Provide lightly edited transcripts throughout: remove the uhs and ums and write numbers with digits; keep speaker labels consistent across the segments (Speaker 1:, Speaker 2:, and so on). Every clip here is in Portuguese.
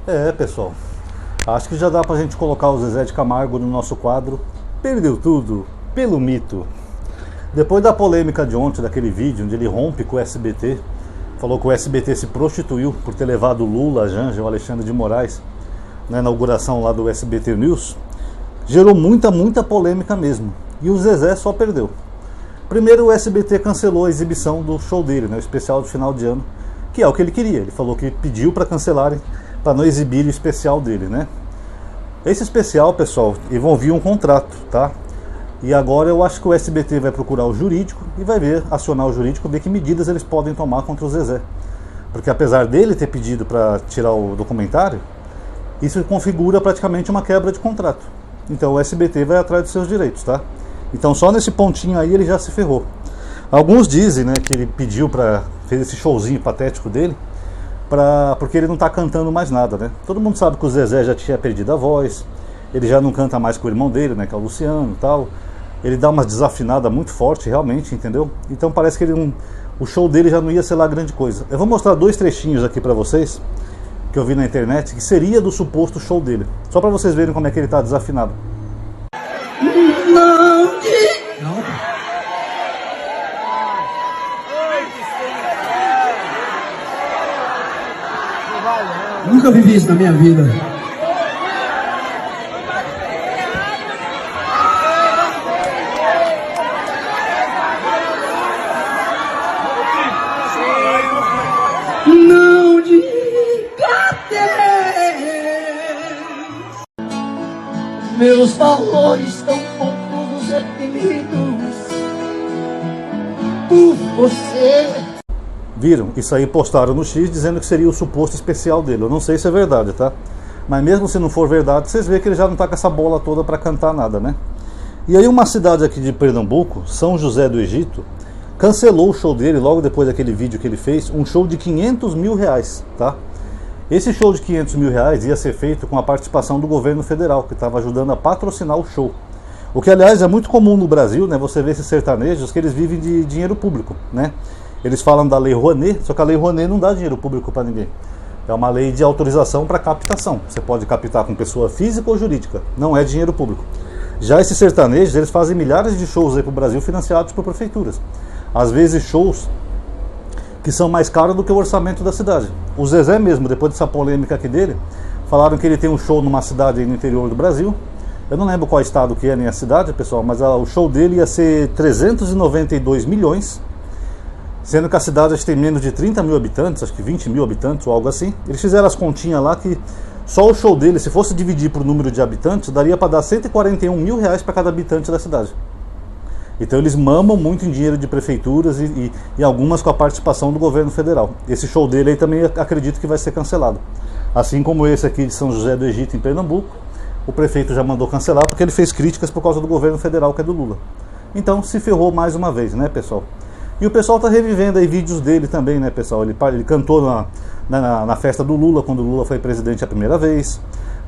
Speaker 1: É, pessoal, acho que já dá pra gente colocar o Zezé de Camargo no nosso quadro Perdeu Tudo pelo Mito. Depois da polêmica de ontem, daquele vídeo onde ele rompe com o SBT, falou que o SBT se prostituiu por ter levado o Lula, a Janja, o Alexandre de Moraes na inauguração lá do SBT News, gerou muita polêmica mesmo. E o Zezé só perdeu. Primeiro, o SBT cancelou a exibição do show dele, né, o especial de final de ano, que é o que ele queria. Ele falou que pediu para cancelarem, para não exibir o especial dele, né? Esse especial, pessoal, envolvia um contrato, tá? E agora eu acho que o SBT vai procurar o jurídico e vai acionar o jurídico, ver que medidas eles podem tomar contra o Zezé. Porque apesar dele ter pedido para tirar o documentário, isso configura praticamente uma quebra de contrato. Então o SBT vai atrás dos seus direitos, tá? Então só nesse pontinho aí ele já se ferrou. Alguns dizem, né, que ele fez esse showzinho patético dele, porque ele não está cantando mais nada, né? Todo mundo sabe que o Zezé já tinha perdido a voz, ele já não canta mais com o irmão dele, né, que é o Luciano e tal. Ele dá uma desafinada muito forte, realmente, entendeu? Então parece que o show dele já não ia ser lá grande coisa. Eu vou mostrar 2 trechinhos aqui pra vocês, que eu vi na internet, que seria do suposto show dele. Só pra vocês verem como é que ele tá desafinado.
Speaker 2: Não. Nunca vivi isso na minha vida. Não diga meus valores estão todos reprimidos por você.
Speaker 1: Viram? Isso aí postaram no X dizendo que seria o suposto especial dele. Eu não sei se é verdade, tá? Mas mesmo se não for verdade, vocês veem que ele já não tá com essa bola toda pra cantar nada, né? E aí uma cidade aqui de Pernambuco, São José do Egito, cancelou o show dele logo depois daquele vídeo que ele fez, um show de 500 mil reais, tá? Esse show de 500 mil reais ia ser feito com a participação do governo federal, que estava ajudando a patrocinar o show. O que, aliás, é muito comum no Brasil, né? Você vê esses sertanejos que eles vivem de dinheiro público, né? Eles falam da Lei Rouanet, só que a Lei Rouanet não dá dinheiro público para ninguém. É uma lei de autorização para captação. Você pode captar com pessoa física ou jurídica, não é dinheiro público. Já esses sertanejos, eles fazem milhares de shows aí para o Brasil financiados por prefeituras. Às vezes shows que são mais caros do que o orçamento da cidade. O Zezé mesmo, depois dessa polêmica aqui dele, falaram que ele tem um show numa cidade aí no interior do Brasil. Eu não lembro qual estado que é, nem a cidade, pessoal, mas o show dele ia ser 392 milhões, sendo que a cidade acho que tem menos de 30 mil habitantes, acho que 20 mil habitantes ou algo assim. Eles fizeram as continhas lá que só o show dele, se fosse dividir por número de habitantes, daria para dar 141 mil reais para cada habitante da cidade. Então eles mamam muito em dinheiro de prefeituras e algumas com a participação do governo federal. Esse show dele aí também acredito que vai ser cancelado. Assim como esse aqui de São José do Egito, em Pernambuco, o prefeito já mandou cancelar porque ele fez críticas por causa do governo federal, que é do Lula. Então se ferrou mais uma vez, né, pessoal? E o pessoal tá revivendo aí vídeos dele também, né, pessoal? Ele cantou na festa do Lula, quando o Lula foi presidente a primeira vez.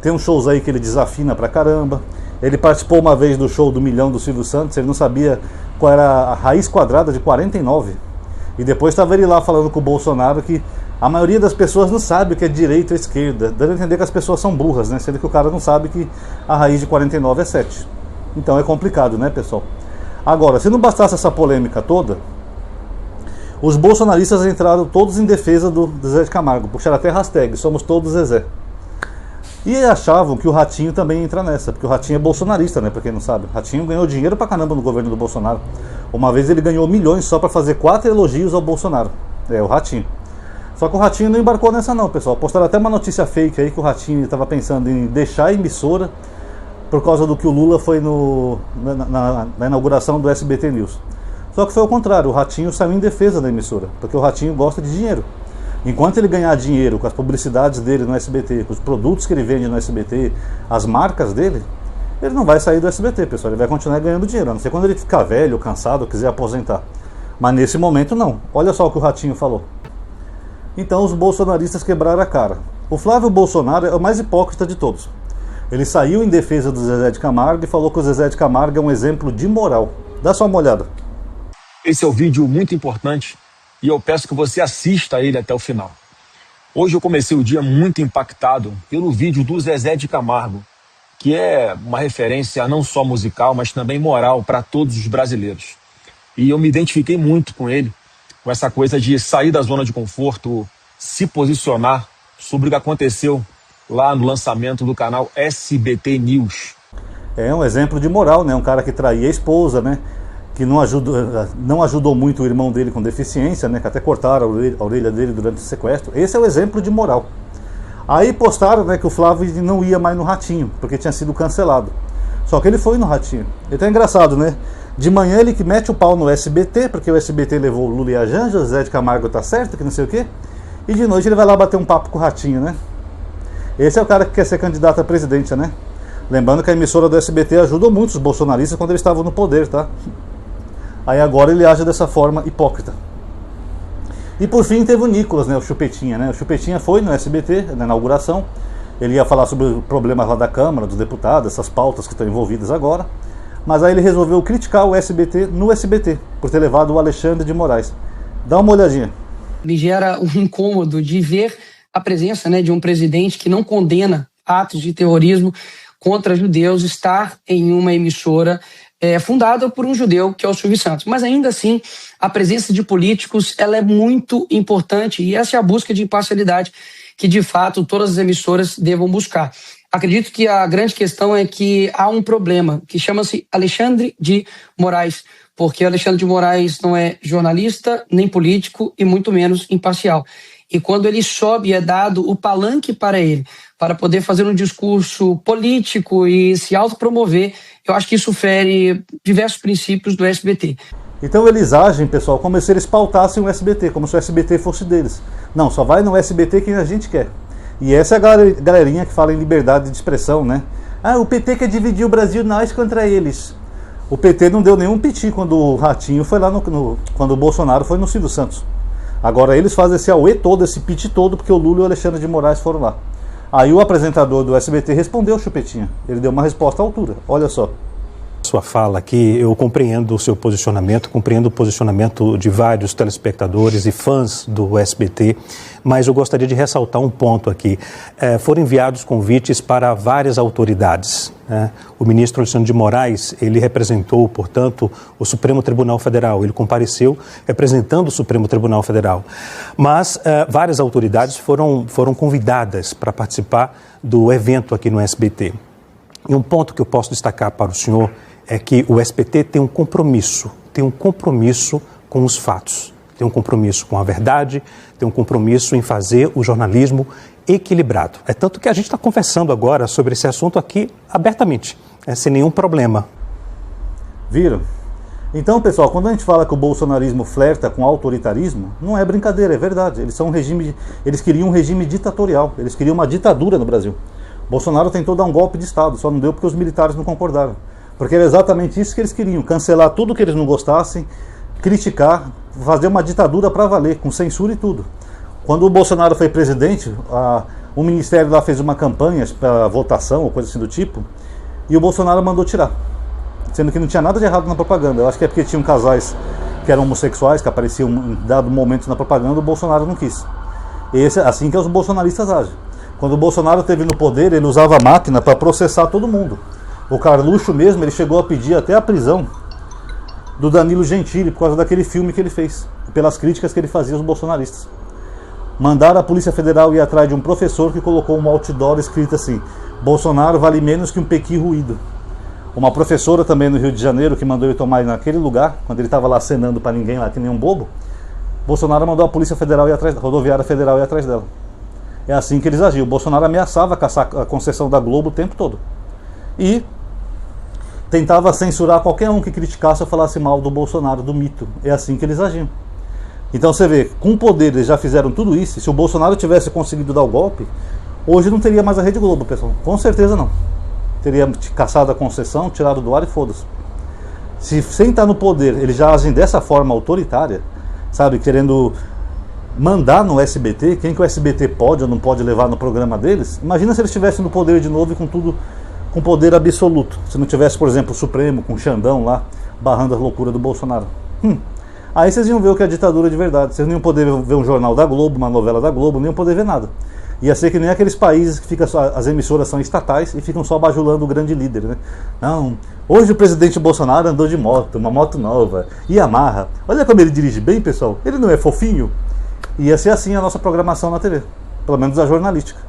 Speaker 1: Tem uns shows aí que ele desafina pra caramba. Ele participou uma vez do show do Milhão do Silvio Santos, ele não sabia qual era a raiz quadrada de 49. E depois estava ele lá falando com o Bolsonaro que a maioria das pessoas não sabe o que é direita ou esquerda. Deve entender que as pessoas são burras, né? Sendo que o cara não sabe que a raiz de 49 é 7. Então é complicado, né, pessoal? Agora, se não bastasse essa polêmica toda, os bolsonaristas entraram todos em defesa do Zezé de Camargo, puxaram até hashtag, somos todos Zezé. E achavam que o Ratinho também entra nessa, porque o Ratinho é bolsonarista, né, pra quem não sabe. O Ratinho ganhou dinheiro pra caramba no governo do Bolsonaro. Uma vez ele ganhou milhões só pra fazer 4 elogios ao Bolsonaro. É, o Ratinho. Só que o Ratinho não embarcou nessa não, pessoal. Postaram até uma notícia fake aí que o Ratinho estava pensando em deixar a emissora por causa do que o Lula foi na inauguração do SBT News. Só que foi o contrário, o Ratinho saiu em defesa da emissora, porque o Ratinho gosta de dinheiro. Enquanto ele ganhar dinheiro com as publicidades dele no SBT, com os produtos que ele vende no SBT, as marcas dele, ele não vai sair do SBT, pessoal. Ele vai continuar ganhando dinheiro, a não ser quando ele ficar velho, cansado, quiser aposentar. Mas nesse momento não. Olha só o que o Ratinho falou. Então os bolsonaristas quebraram a cara. O Flávio Bolsonaro é o mais hipócrita de todos. Ele saiu em defesa do Zezé de Camargo e falou que o Zezé de Camargo é um exemplo de moral. Dá só uma olhada.
Speaker 3: Esse é um vídeo muito importante e eu peço que você assista a ele até o final. Hoje eu comecei o dia muito impactado pelo vídeo do Zezé de Camargo, que é uma referência não só musical, mas também moral para todos os brasileiros. E eu me identifiquei muito com ele, com essa coisa de sair da zona de conforto, se posicionar sobre o que aconteceu lá no lançamento do canal SBT News.
Speaker 1: É um exemplo de moral, né? Um cara que traía a esposa, né? Que não ajudou muito o irmão dele com deficiência, né? Que até cortaram a orelha dele durante o sequestro. Esse é o exemplo de moral. Aí postaram, né, que o Flávio não ia mais no Ratinho, porque tinha sido cancelado. Só que ele foi no Ratinho. Então é engraçado, né? De manhã ele que mete o pau no SBT, porque o SBT levou o Lula e a Janja, o Zé de Camargo tá certo, que não sei o quê. E de noite ele vai lá bater um papo com o Ratinho, né? Esse é o cara que quer ser candidato a presidente, né? Lembrando que a emissora do SBT ajudou muito os bolsonaristas quando eles estavam no poder, tá? Aí agora ele age dessa forma hipócrita. E por fim teve o Nicolas, né, o Chupetinha, né? O Chupetinha foi no SBT, na inauguração. Ele ia falar sobre os problemas lá da Câmara, dos deputados, essas pautas que estão envolvidas agora. Mas aí ele resolveu criticar o SBT no SBT, por ter levado o Alexandre de Moraes. Dá uma olhadinha.
Speaker 4: Me gera um incômodo de ver a presença, né, de um presidente que não condena atos de terrorismo contra judeus estar em uma emissora fundada por um judeu, que é o Silvio Santos. Mas ainda assim, a presença de políticos ela é muito importante e essa é a busca de imparcialidade que, de fato, todas as emissoras devam buscar. Acredito que a grande questão é que há um problema que chama-se Alexandre de Moraes, porque Alexandre de Moraes não é jornalista, nem político e muito menos imparcial. E quando ele sobe, é dado o palanque para ele, para poder fazer um discurso político e se autopromover. Eu acho que isso fere diversos princípios do SBT.
Speaker 1: Então eles agem, pessoal, como se eles pautassem o SBT, como se o SBT fosse deles. Não, só vai no SBT quem a gente quer. E essa é a galerinha que fala em liberdade de expressão, né? Ah, o PT quer dividir o Brasil, nós contra eles. O PT não deu nenhum piti quando o Ratinho foi lá quando o Bolsonaro foi no Silvio Santos. Agora eles fazem esse auê todo, esse piti todo, porque o Lula e o Alexandre de Moraes foram lá. Aí o apresentador do SBT respondeu, Chupetinha. Ele deu uma resposta à altura. Olha só.
Speaker 5: Sua fala aqui, eu compreendo o seu posicionamento, compreendo o posicionamento de vários telespectadores e fãs do SBT, mas eu gostaria de ressaltar um ponto aqui. Foram enviados convites para várias autoridades, né? O ministro Alexandre de Moraes, ele representou, portanto, o Supremo Tribunal Federal, ele compareceu representando o Supremo Tribunal Federal, mas várias autoridades foram convidadas para participar do evento aqui no SBT. E um ponto que eu posso destacar para o senhor é que o SBT tem um compromisso com os fatos, tem um compromisso com a verdade, tem um compromisso em fazer o jornalismo equilibrado. É tanto que a gente está conversando agora sobre esse assunto aqui abertamente, sem nenhum problema.
Speaker 1: Viram? Então, pessoal, quando a gente fala que o bolsonarismo flerta com autoritarismo, não é brincadeira, é verdade. Eles queriam um regime ditatorial, eles queriam uma ditadura no Brasil. Bolsonaro tentou dar um golpe de Estado, só não deu porque os militares não concordaram. Porque era exatamente isso que eles queriam, cancelar tudo que eles não gostassem, criticar, fazer uma ditadura para valer, com censura e tudo. Quando o Bolsonaro foi presidente, o Ministério lá fez uma campanha para votação, ou coisa assim do tipo, e o Bolsonaro mandou tirar. Sendo que não tinha nada de errado na propaganda. Eu acho que é porque tinham casais que eram homossexuais, que apareciam em dado momento na propaganda, o Bolsonaro não quis. Esse é assim que os bolsonaristas agem. Quando o Bolsonaro esteve no poder, ele usava a máquina para processar todo mundo. O Carluxo mesmo, ele chegou a pedir até a prisão do Danilo Gentili por causa daquele filme que ele fez, pelas críticas que ele fazia aos bolsonaristas. Mandaram a Polícia Federal ir atrás de um professor que colocou um outdoor escrito assim: Bolsonaro vale menos que um pequi ruído. Uma professora também no Rio de Janeiro que mandou ele tomar naquele lugar, quando ele estava lá acenando para ninguém lá, que nem um bobo, Bolsonaro mandou a Polícia Federal ir atrás, a Rodoviária Federal ir atrás dela. É assim que eles agiam. O Bolsonaro ameaçava caçar a concessão da Globo o tempo todo. E tentava censurar qualquer um que criticasse ou falasse mal do Bolsonaro, do mito. É assim que eles agiam. Então você vê, com o poder eles já fizeram tudo isso. E se o Bolsonaro tivesse conseguido dar o golpe, hoje não teria mais a Rede Globo, pessoal. Com certeza não. Teria caçado a concessão, tirado do ar e foda-se. Se sem estar no poder eles já agem dessa forma autoritária, sabe, querendo mandar no SBT, quem que o SBT pode ou não pode levar no programa deles, imagina se eles estivessem no poder de novo e com tudo, com poder absoluto. Se não tivesse, por exemplo, o Supremo com o Xandão lá, barrando a loucura do Bolsonaro. Aí vocês iam ver o que é ditadura de verdade. Vocês não iam poder ver um jornal da Globo, uma novela da Globo, não iam poder ver nada. Ia ser que nem aqueles países que as emissoras são estatais e ficam só bajulando o grande líder, né? Não, hoje o presidente Bolsonaro andou de moto, uma moto nova, Yamaha. Olha como ele dirige bem, pessoal. Ele não é fofinho? Ia ser assim a nossa programação na TV, pelo menos a jornalística.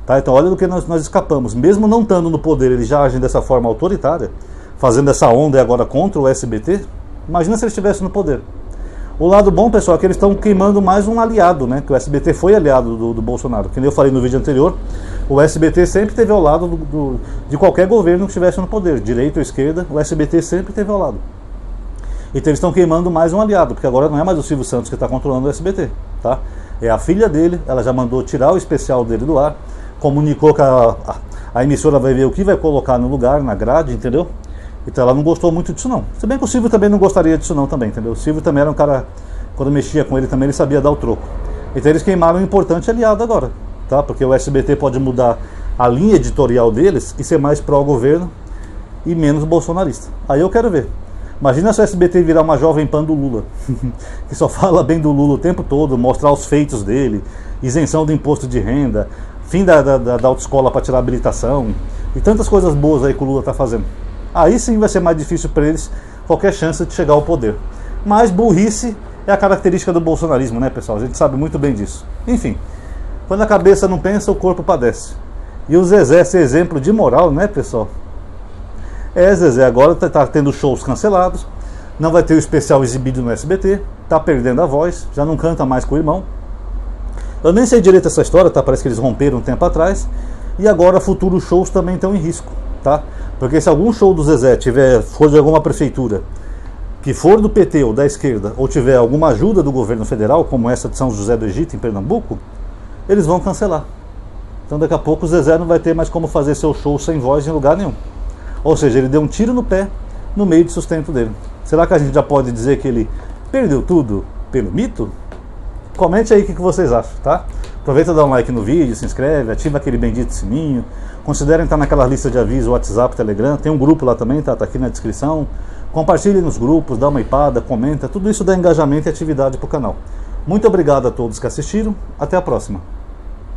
Speaker 1: Tá? Então olha do que nós escapamos. Mesmo não estando no poder, eles já agem dessa forma autoritária, fazendo essa onda agora contra o SBT. Imagina se eles estivessem no poder. O lado bom, pessoal, é que eles estão queimando mais um aliado, né? Que o SBT foi aliado do Bolsonaro. Que nem eu falei no vídeo anterior, o SBT sempre esteve ao lado de qualquer governo que estivesse no poder, direita ou esquerda, o SBT sempre esteve ao lado. Então eles estão queimando mais um aliado, porque agora não é mais o Silvio Santos que está controlando o SBT, tá? É a filha dele, ela já mandou tirar o especial dele do ar, comunicou que a emissora vai ver o que vai colocar no lugar, na grade, entendeu? Então ela não gostou muito disso não. Se bem que o Silvio também não gostaria disso não também, entendeu? O Silvio também era um cara, quando mexia com ele também, ele sabia dar o troco. Então eles queimaram um importante aliado agora, tá? Porque o SBT pode mudar a linha editorial deles e ser mais pró-governo e menos bolsonarista. Aí eu quero ver. Imagina se o SBT virar uma Jovem Pan do Lula, que só fala bem do Lula o tempo todo, mostrar os feitos dele, isenção do imposto de renda, fim da autoescola para tirar a habilitação e tantas coisas boas aí que o Lula está fazendo. Aí sim vai ser mais difícil para eles qualquer chance de chegar ao poder. Mas burrice é a característica do bolsonarismo, né, pessoal? A gente sabe muito bem disso. Enfim, quando a cabeça não pensa, o corpo padece. E o Zezé ser exemplo de moral, né, pessoal? Zezé agora está tendo shows cancelados, não vai ter o especial exibido no SBT, está perdendo a voz, já não canta mais com o irmão. Eu nem sei direito essa história, tá? Parece que eles romperam um tempo atrás. E agora futuros shows também estão em risco, tá? Porque se algum show do Zezé for de alguma prefeitura, que for do PT ou da esquerda, ou tiver alguma ajuda do governo federal, como essa de São José do Egito, em Pernambuco, eles vão cancelar. Então daqui a pouco o Zezé não vai ter mais como fazer seu show sem voz em lugar nenhum. Ou seja, ele deu um tiro no pé no meio de sustento dele. Será que a gente já pode dizer que ele perdeu tudo pelo mito? Comente aí o que vocês acham, tá? Aproveita e dá um like no vídeo, se inscreve, ativa aquele bendito sininho. Considerem estar naquela lista de aviso, WhatsApp, Telegram. Tem um grupo lá também, tá aqui na descrição. Compartilhe nos grupos, dá uma ipada, comenta. Tudo isso dá engajamento e atividade para o canal. Muito obrigado a todos que assistiram. Até a próxima.